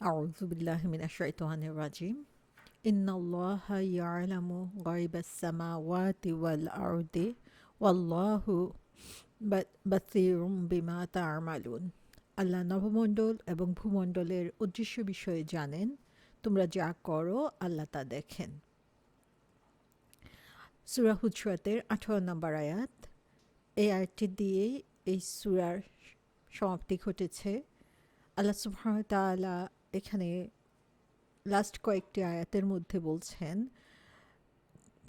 أعوذ بالله من الشيطان الرجيم إن الله يعلم غيب السماوات والأرض والله بصير بما تعملون আল্লাহ নবমণ্ডল এবং ভূমণ্ডলের উদ্দেশ্য বিষয়ে জানেন, তোমরা যা করো আল্লাহ তা দেখেন। সূরা হুজরাতের 18 নম্বর আয়াত। এই আয়াতটি দিয়েই এই সূরার সমাপ্তি ঘটেছে। আল্লাহ সুবহানাহু ওয়া তাআলা এখানে লাস্ট কয়েকটি আয়াতের মধ্যে বলছেন,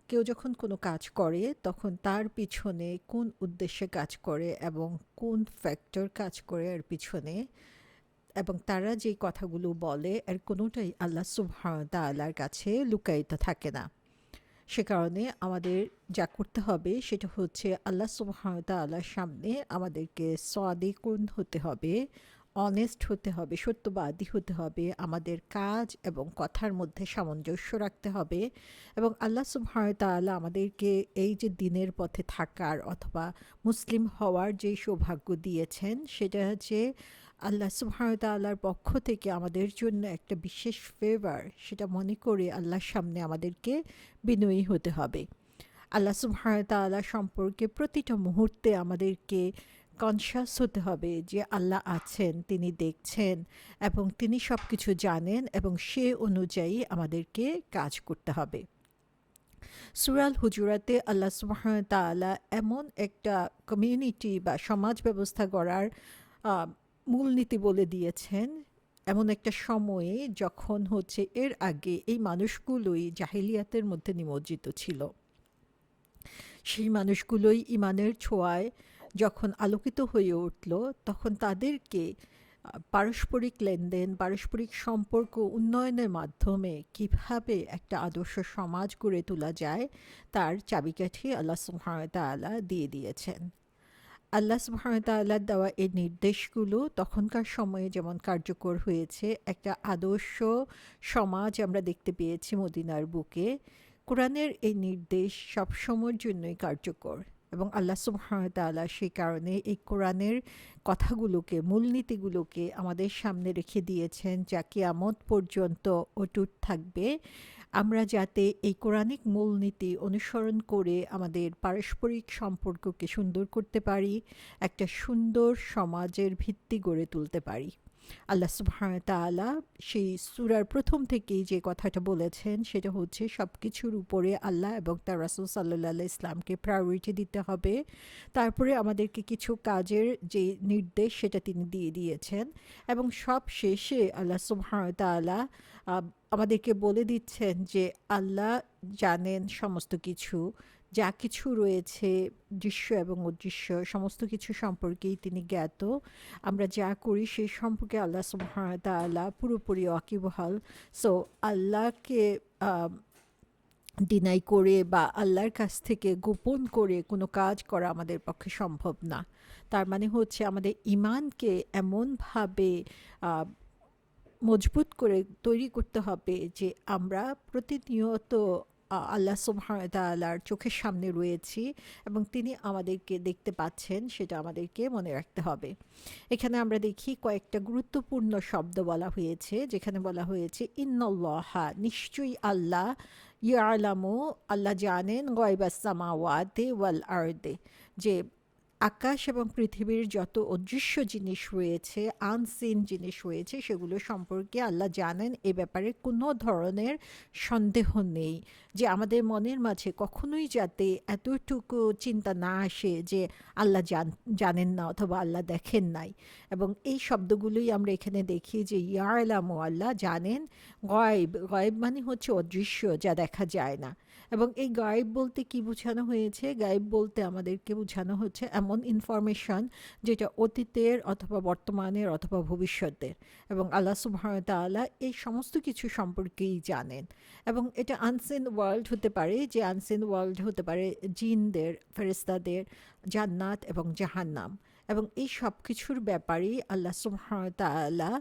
কেউ যখন কোনো কাজ করে তখন তার পিছনে কোন উদ্দেশ্যে কাজ করে এবং কোন ফ্যাক্টর কাজ করে এর পিছনে, এবং তারা যে কথাগুলো বলে এর কোনোটাই আল্লাহ সুবহানাহু ওয়া তাআলার কাছে লুকায়িত থাকে না। সে কারণে আমাদের যা করতে হবে সেটা হচ্ছে আল্লাহ সুবহানাহু ওয়া তাআলার সামনে আমাদেরকে সাদিকুন হতে হবে, অনেস্ট হতে হবে, সত্যবাদী হতে হবে, আমাদের কাজ এবং কথার মধ্যে সামঞ্জস্য রাখতে হবে। এবং আল্লাহ সুবহানাহু ওয়া তাআলা আমাদেরকে এই যে দিনের পথে থাকার অথবা মুসলিম হওয়ার যে সৌভাগ্য দিয়েছেন, সেটা হচ্ছে আল্লাহ সুবহানাহু ওয়া তাআলার পক্ষ থেকে আমাদের জন্য একটা বিশেষ ফেভার। সেটা মনে করে আল্লাহর সামনে আমাদেরকে বিনয়ী হতে হবে। আল্লাহ সুবহানাহু ওয়া তাআলা সম্পর্কে প্রতিটা মুহূর্তে আমাদেরকে কনশাস হতে হবে যে আল্লাহ আছেন, তিনি দেখছেন এবং তিনি সব কিছু জানেন, এবং সে অনুযায়ী আমাদেরকে কাজ করতে হবে। সূরা আল হুজুরাতে আল্লাহ সুবহানাহু ওয়া তাআলা এমন একটা কমিউনিটি বা সমাজ ব্যবস্থা গড়ার মূলনীতি বলে দিয়েছেন, এমন একটা সময়ে যখন হচ্ছে এর আগে এই মানুষগুলোই জাহিলিয়াতের মধ্যে নিমজ্জিত ছিল। সেই মানুষগুলোই ইমানের ছোঁয়ায় যখন আলোকিত হয়ে উঠল, তখন তাদেরকে পারস্পরিক লেনদেন, পারস্পরিক সম্পর্ক উন্নয়নের মাধ্যমে কিভাবে একটা আদর্শ সমাজ গড়ে তোলা যায় তার চাবিকাঠি আল্লাহ সুবহানাহু ওয়া তাআলা দিয়ে দিয়েছেন। আল্লাহ সুবহানাহু ওয়া তাআলার দেওয়া এই নির্দেশগুলো তখনকার সময়ে যেমন কার্যকর হয়েছে, একটা আদর্শ সমাজ আমরা দেখতে পেয়েছি মদিনার বুকে। কোরআনের এই নির্দেশ সবসময়ের জন্যই কার্যকর, এবং আল্লাহ সুবহানাহু ওয়া তাআলা সেই কারণে এই কোরআনের কথাগুলোকে, মূলনীতিগুলোকে আমাদের সামনে রেখে দিয়েছেন, যা কিয়ামত পর্যন্ত অটুট থাকবে। আমরা যাতে এই কোরআনিক মূলনীতি অনুসরণ করে আমাদের পারস্পরিক সম্পর্ককে সুন্দর করতে পারি, একটা সুন্দর সমাজের ভিত্তি গড়ে তুলতে পারি। আল্লাহ সুবহানাহু ওয়া তাআলা সেই সূরার প্রথম থেকেই যে কথাটা বলেছেন সেটা হচ্ছে সব কিছুর উপরে আল্লাহ এবং তার রাসূল সাল্লাল্লাহু আলাইহি ওয়াসাল্লামকে প্রায়োরিটি দিতে হবে। তারপরে আমাদেরকে কিছু কাজের যে নির্দেশ সেটা তিনি দিয়ে দিয়েছেন, এবং সব শেষে আল্লাহ সুবহানাহু ওয়া তাআলা আমাদেরকে বলে দিচ্ছেন যে আল্লাহ জানেন সমস্ত কিছু, যা কিছু রয়েছে দৃশ্য এবং অদৃশ্য সমস্ত কিছু সম্পর্কেই তিনি জ্ঞাত। আমরা যা করি সেই সম্পর্কে আল্লাহ সুবহানাহু ওয়া তাআলা পুরোপুরি ওয়াকিবহাল। সো আল্লাহকে ডিনাই করে বা আল্লাহর কাছ থেকে গোপন করে কোনো কাজ করা আমাদের পক্ষে সম্ভব না। তার মানে হচ্ছে আমাদের ঈমানকে এমনভাবে মজবুত করে তৈরি করতে হবে যে আমরা প্রতিনিয়ত আল্লাহ সুবহানাহু ওয়া তাআলার চোখের সামনে রয়েছি এবং তিনি আমাদেরকে দেখতে পাচ্ছেন, সেটা আমাদেরকে মনে রাখতে হবে। এখানে আমরা দেখি কয়েকটা গুরুত্বপূর্ণ শব্দ বলা হয়েছে, যেখানে বলা হয়েছে ইন্নাল্লাহা, নিশ্চয়ই আল্লাহ, ইয়ালামু, আল্লাহ জানেন, গায়বাস সামাওয়াতি ওয়াল আরদি, যে আকাশ এবং পৃথিবীর যত অদৃশ্য জিনিস রয়েছে, আনসিন জিনিস রয়েছে, সেগুলো সম্পর্কে আল্লাহ জানেন। এ ব্যাপারে কোনো ধরনের সন্দেহ নেই যে আমাদের মনের মাঝে কখনোই যাতে এতটুকু চিন্তা না আসে যে আল্লাহ জানেন না অথবা আল্লাহ দেখেন নাই। এবং এই শব্দগুলোই আমরা এখানে দেখি যে ইয়ালামু, আল্লাহ জানেন, গায়েব, গায়েব মানে হচ্ছে অদৃশ্য, যা দেখা যায় না। এবং এই গায়েব বলতে কি বোঝানো হয়েছে? গায়েব বলতে আমাদেরকে বোঝানো হচ্ছে এমন ইনফরমেশন যেটা অতীতের অথবা বর্তমানের অথবা ভবিষ্যতের, এবং আল্লাহ সুবহানাহু ওয়া তাআলা এই সমস্ত কিছু সম্পর্কেই জানেন। এবং এটা আনসিন ওয়ার্ল্ড হতে পারে, যে আনসিন ওয়ার্ল্ড হতে পারে জিনদের, ফেরেশতাদের, জান্নাত এবং জাহান্নাম, এবং এই সব কিছুর ব্যাপারেই আল্লাহ সুবহানাহু ওয়া তাআলা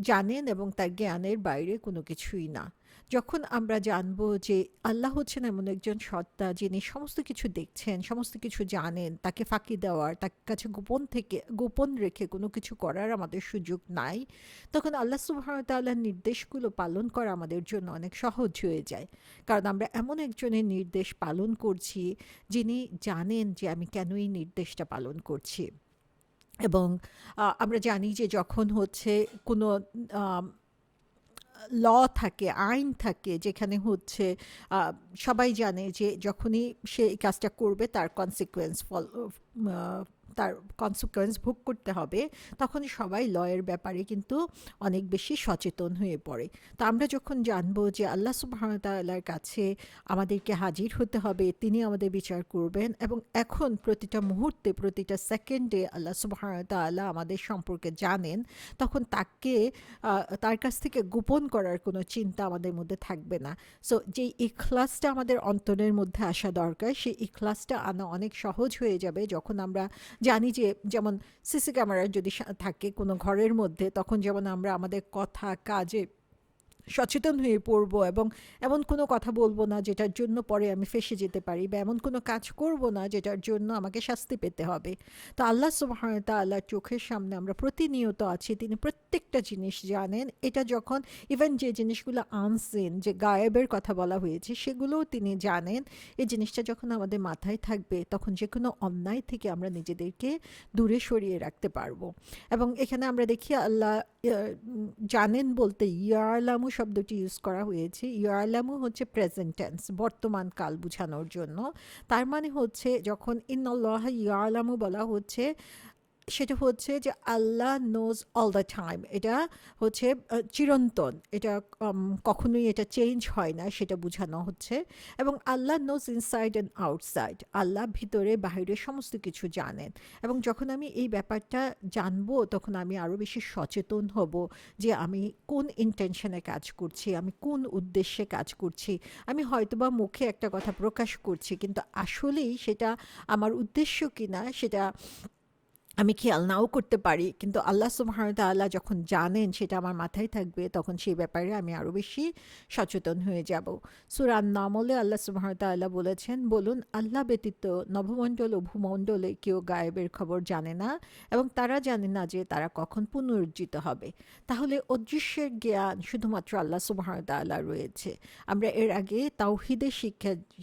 জানেন, এবং তার জ্ঞানের বাইরে কোনো কিছুই না। যখন আমরা জানবো যে আল্লাহ হচ্ছেন এমন একজন সত্তা যিনি সমস্ত কিছু দেখছেন, সমস্ত কিছু জানেন, তাকে ফাঁকি দেওয়ার, তার কাছে গোপন রেখে কোনো কিছু করার আমাদের সুযোগ নাই, তখন আল্লাহ সুবহানাহু ওয়া তাআলার নির্দেশগুলো পালন করা আমাদের জন্য অনেক সহজ হয়ে যায়। কারণ আমরা এমন একজনের নির্দেশ পালন করছি যিনি জানেন যে আমি কেন এই নির্দেশটা পালন করছি। এবং আমরা জানি যে যখন হচ্ছে কোনো আম ল থাকে, আইন থাকে যেখানে হচ্ছে আ সবাই জানে যে যখনই সে এই কাজটা করবে তার আ তার কনসিকুয়েন্স ভোগ করতে হবে, তখনই সবাই এর ব্যাপারে কিন্তু অনেক বেশি সচেতন হয়ে পড়ে। তো আমরা যখন জানবো যে আল্লাহ সুবহানাহু ওয়া তাআলার কাছে আমাদেরকে হাজির হতে হবে, তিনি আমাদের বিচার করবেন এবং এখন প্রতিটা মুহূর্তে, প্রতিটা সেকেন্ডে আল্লাহ সুবহানাহু ওয়া তাআলা আমাদের সম্পর্কে জানেন, তখন তার কাছ থেকে গোপন করার কোনো চিন্তা আমাদের মধ্যে থাকবে না। সো যেই ইখলাসটা আমাদের অন্তরের মধ্যে আসা দরকার, সেই ইখলাসটা আনা অনেক সহজ হয়ে যাবে যখন আমরা জানি যে, যেমন সিসি ক্যামেরা যদি থাকে কোনো ঘরের মধ্যে, তখন যেমন আমরা আমাদের কথা কাজে সচেতন হয়ে পড়ব এবং এমন কোনো কথা বলবো না যেটার জন্য পরে আমি ফেঁসে যেতে পারি, বা এমন কোনো কাজ করব না যেটার জন্য আমাকে শাস্তি পেতে হবে। তো আল্লাহ সুবহানাহু ওয়া তাআলার চোখের সামনে আমরা প্রতিনিয়ত আছি, তিনি প্রত্যেকটা জিনিস জানেন। এটা যখন ইভেন যে জিনিসগুলো আনসিন, যে গায়েবের কথা বলা হয়েছে, সেগুলোও তিনি জানেন। এই জিনিসটা যখন আমাদের মাথায় থাকবে, তখন যে কোনো অন্যায় থেকে আমরা নিজেদেরকে দূরে সরিয়ে রাখতে পারবো। এবং এখানে আমরা দেখি আল্লাহ জানেন বলতে ইয়ালামু শব্দটি ইউজ করা হয়েছে। ইয়ালামু হচ্ছে প্রেজেন্ট টেন্স, বর্তমান কাল বোঝানোর জন্য। তার মানে হচ্ছে যখন ইন্নাল্লাহ ইয়ালামু বলা হচ্ছে, সেটা হচ্ছে যে আল্লাহ নোজ অল দ্য টাইম। এটা হচ্ছে চিরন্তন, এটা কখনোই এটা চেঞ্জ হয় না, সেটা বোঝানো হচ্ছে। এবং আল্লাহ নোজ ইনসাইড অ্যান্ড আউটসাইড, আল্লাহ ভিতরে বাহিরে সমস্ত কিছু জানেন। এবং যখন আমি এই ব্যাপারটা জানবো, তখন আমি আরও বেশি সচেতন হব যে আমি কোন ইন্টেনশনে কাজ করছি, আমি কোন উদ্দেশ্যে কাজ করছি। আমি হয়তোবা মুখে একটা কথা প্রকাশ করছি, কিন্তু আসলেই সেটা আমার উদ্দেশ্য কিনা সেটা আমি খেয়াল নাও করতে পারি। কিন্তু আল্লাহ সুবহানাহু ওয়া তাআলা যখন জানেন, সেটা আমার মাথায় থাকবে, তখন সেই ব্যাপারে আমি আরও বেশি সচেতন হয়ে যাব। সূরা আন-নামলে আল্লাহ সুবহানাহু ওয়া তাআলা বলেছেন, বলুন আল্লাহ ব্যতীত নভমণ্ডল ও ভূমণ্ডলে কেউ গায়েবের খবর জানে না এবং তারা জানে না যে তারা কখন পুনরুজ্জীবিত হবে। তাহলে অদৃশ্যের জ্ঞান শুধুমাত্র আল্লাহ সুবহানাহু ওয়া তাআলা রয়েছে। আমরা এর আগে তাওহীদের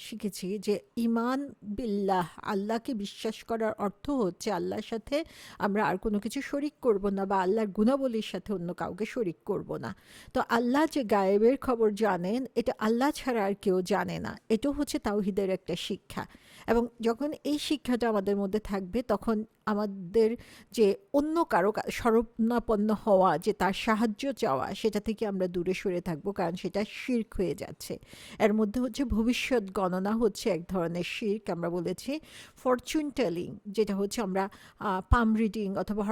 শিখেছি যে ঈমান বিল্লাহ, আল্লাহকে বিশ্বাস করার অর্থ হচ্ছে আল্লাহর সাথে আমরা আর কোনো কিছু শরিক করব না, বা আল্লাহর গুণাবলীর সাথে অন্য কাউকে শরিক করব না। তো আল্লাহ যে গায়েবের খবর জানেন, এটা আল্লাহ ছাড়া আর কেউ জানে না। এটাও হচ্ছে তাওহীদের একটা শিক্ষা। এবং যখন এই শিক্ষাটা আমাদের মধ্যে থাকবে, তখন আমাদের যে অন্য কারো শরণাপন্ন হওয়া, যে তার সাহায্য চাওয়া, সেটা থেকে আমরা দূরে সরে থাকবো, কারণ সেটা শিরক হয়ে যাচ্ছে। এর মধ্যে হচ্ছে ভবিষ্যৎ গণনা হচ্ছে এক ধরনের শিরক। আমরা বলেছি ফরচুন টেলিং, যেটা হচ্ছে আমরা পাম রিডিং অথবা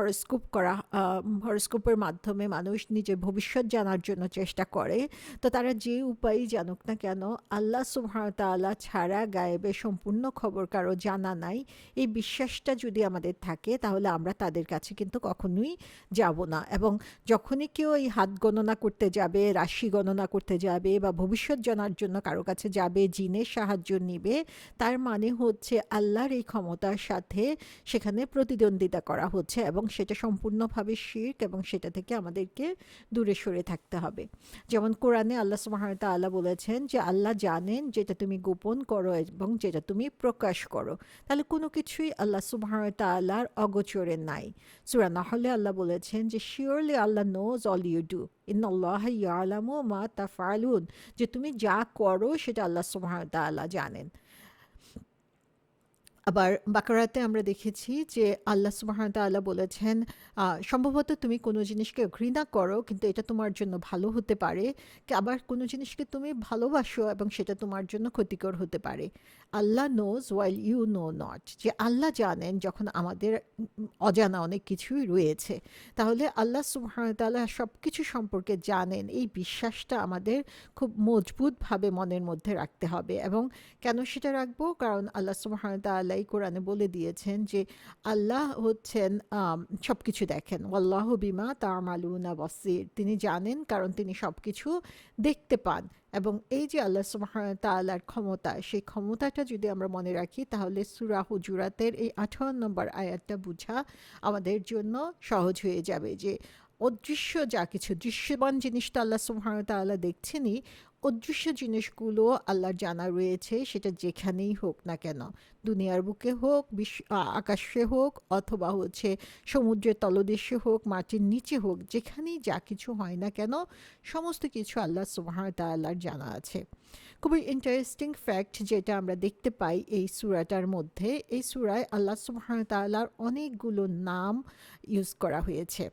হরস্কোপের মাধ্যমে মানুষ নিজের ভবিষ্যৎ জানার জন্য চেষ্টা করে। তো তারা যে উপায়ই জানুক না কেন, আল্লাহ সুবহানাহু ওয়া তাআলা ছাড়া গায়েবের সম্পূর্ণ খবর কারো জানা নাই, এই বিশ্বাসটা যদি আমাদের থাকে, তাহলে আমরা তাদের কাছে কিন্তু কখনোই যাব না। এবং যখনই কেউ এই হাত গণনা করতে যাবে, রাশি গণনা করতে যাবে, বা ভবিষ্যৎ জানার জন্য কারো কাছে যাবে, জিনের সাহায্য নিবে, তার মানে হচ্ছে আল্লাহর এই ক্ষমতার সাথে সেখানে প্রতিদ্বন্দ্বিতা করা হচ্ছে, এবং সেটা সম্পূর্ণভাবে শিরক, এবং সেটা থেকে আমাদেরকে দূরে সরে থাকতে হবে। যেমন কোরআনে আল্লাহ সুবহানাহু ওয়া তাআলা বলেছেন যে আল্লাহ জানেন যেটা তুমি গোপন করো এবং যেটা তুমি প্রকাশ করো। তাহলে কোনো কিছুই আল্লাহ সুবহানাহু ওয়া তাআলার অগোচরে নাই। সূরা নাহলে আল্লাহ বলেছেন যে surely Allah knows all you do, ইন্নাল্লাহা ইয়ালামু মা তাফআলুন, যে তুমি যা করো সেটা আল্লাহ সুবহানাহু ওয়া তাআলা জানেন। আবার বাকারাতে আমরা দেখেছি যে আল্লাহ সুবহানাহু ওয়া তাআলা বলেছেন, সম্ভবত তুমি কোনো জিনিসকে ঘৃণা করো কিন্তু এটা তোমার জন্য ভালো হতে পারে, আবার কোনো জিনিসকে তুমি ভালোবাসো এবং সেটা তোমার জন্য ক্ষতিকর হতে পারে। Allah knows while you know not, যে আল্লাহ জানেন যখন আমাদের অজানা অনেক কিছুই রয়েছে। তাহলে আল্লাহ সুবহানাহু ওয়া তাআলা সব কিছু সম্পর্কে জানেন, এই বিশ্বাসটা আমাদের খুব মজবুতভাবে মনের মধ্যে রাখতে হবে। এবং কেন সেটা রাখবো? কারণ আল্লাহ সুবহানাহু ওয়া তাআলা তাআলা এই কোরআনে বলে দিয়েছেন যে আল্লাহ হচ্ছেন সবকিছু দেখেন। ওয়াল্লাহু বিমা তা'মালুনা বাসীর। তিনি জানেন কারণ তিনি সবকিছু দেখতে পান। এবং এই যে আল্লাহ সুবহানাহু ওয়া তাআলার ক্ষমতা, সেই ক্ষমতাটা যদি আমরা মনে রাখি তাহলে সূরা হুজুরাতের এই ১৮ নম্বর আয়াতটা বুঝা আমাদের জন্য সহজ হয়ে যাবে যে অদৃশ্য যা কিছু, দৃশ্যমান জিনিস তো আল্লাহ সুবহানাহু ওয়া তাআলা দেখছেনই, অদৃশ্য জিনিসগুলো আল্লাহর জানা রয়েছে, সেটা যেখানেই হোক না কেন, দুনিয়ার বুকে হোক, আকাশে হোক, অথবা হচ্ছে সমুদ্রের তলদেশে হোক, মাটির নিচে হোক, যেখানেই যা কিছু হয় না কেন সমস্ত কিছু আল্লাহ সুবহানাহু ওয়া তাআলার জানা আছে। খুবই ইন্টারেস্টিং ফ্যাক্ট যেটা আমরা দেখতে পাই এই সূরাটার মধ্যে, এই সূরায় আল্লাহ সুবহানাহু ওয়া তাআলার অনেকগুলো নাম ইউজ করা হয়েছে।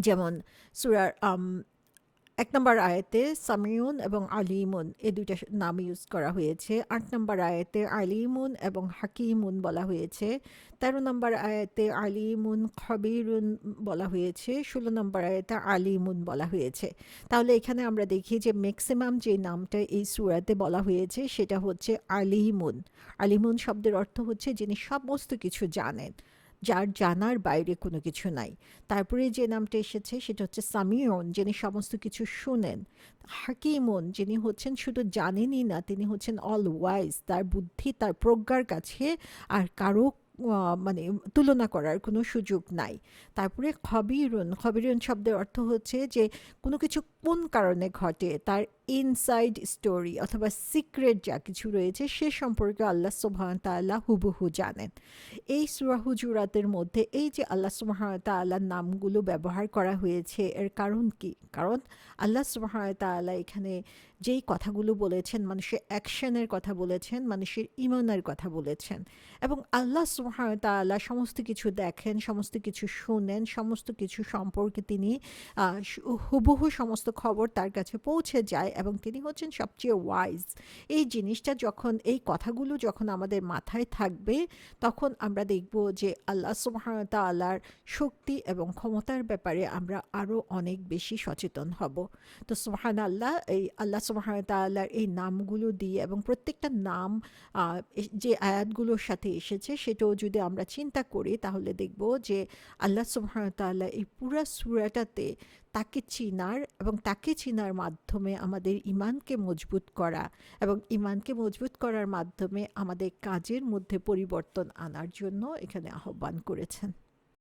যেমন সূরার ১ নম্বর আয়াতে সামিউন এবং আলিমুন এই ২ টা নাম ইউজ করা হয়েছে। ৮ নম্বর আয়াতে আলিমুন এবং হাকিমুন বলা হয়েছে। ১৩ নম্বর আয়াতে আলিমুন খবিরুন বলা হয়েছে। ১৬ নম্বর আয়াতে আলিমুন বলা হয়েছে। তাহলে এখানে আমরা দেখি যে ম্যাক্সিমাম যে নামটা এই সূরাতে বলা হয়েছে সেটা হচ্ছে আলিমুন। আলিমুন শব্দের অর্থ হচ্ছে যিনি সমস্ত কিছু জানেন, যার জানার বাইরে কোনো কিছু নাই। তারপরে যে নামটা এসেছে সেটা হচ্ছে সামিউন, যিনি সমস্ত কিছু শুনেন। হাকিমুন, যিনি হচ্ছেন শুধু জানেনই না, তিনি হচ্ছেন অল ওয়াইজ, তার বুদ্ধি, তার প্রজ্ঞার কাছে আর কারো মানে তুলনা করার কোনো সুযোগ নাই। তারপরে খবিরুন, খবিরুন শব্দের অর্থ হচ্ছে যে কোনো কিছু কোন কারণে ঘটে তার ইনসাইড স্টোরি অথবা সিক্রেট যা কিছু রয়েছে সে সম্পর্কে আল্লাহ সুবহানাহু ওয়া তাআলা হুবহু জানেন। এই সূরা হুজুরাতের মধ্যে এই যে আল্লাহ সুবহানাহু ওয়া তাআলার নামগুলো ব্যবহার করা হয়েছে, এর কারণ কি? কারণ আল্লাহ সুবহানাহু ওয়া তাআলা এখানে যেই কথাগুলো বলেছেন, মানুষের অ্যাকশনের কথা বলেছেন, মানুষের ঈমানের কথা বলেছেন, এবং আল্লাহ সুবহানাহু ওয়া তাআলা সমস্ত কিছু দেখেন, সমস্ত কিছু শুনেন, সমস্ত কিছু সম্পর্কে তিনি হুবহু সমস্ত খবর তার কাছে পৌঁছে যায়, এবং তিনি হচ্ছেন সবচেয়ে ওয়াইজ। এই জিনিসটা যখন, এই কথাগুলো যখন আমাদের মাথায় থাকবে, তখন আমরা দেখব যে আল্লাহ সুবহানাহু ওয়া তাআলার শক্তি এবং ক্ষমতার ব্যাপারে আমরা আরও অনেক বেশি সচেতন হব। তো সুবহানাল্লাহ, এই আল্লাহ সুবহানাহু ওয়া তাআলার এই নামগুলো দিয়ে এবং প্রত্যেকটা নাম যে আয়াতগুলোর সাথে এসেছে সেটাও যদি আমরা চিন্তা করি তাহলে দেখব যে আল্লাহ সুবহানাহু ওয়া তাআলা এই পুরা সূরাটাতে তাকে চিনার এবং তাকে চিনার মাধ্যমে আমাদের ঈমানকে মজবুত করা এবং ঈমানকে মজবুত করার মাধ্যমে আমাদের কাজের মধ্যে পরিবর্তন আনার জন্য এখানে আহ্বান করেছেন।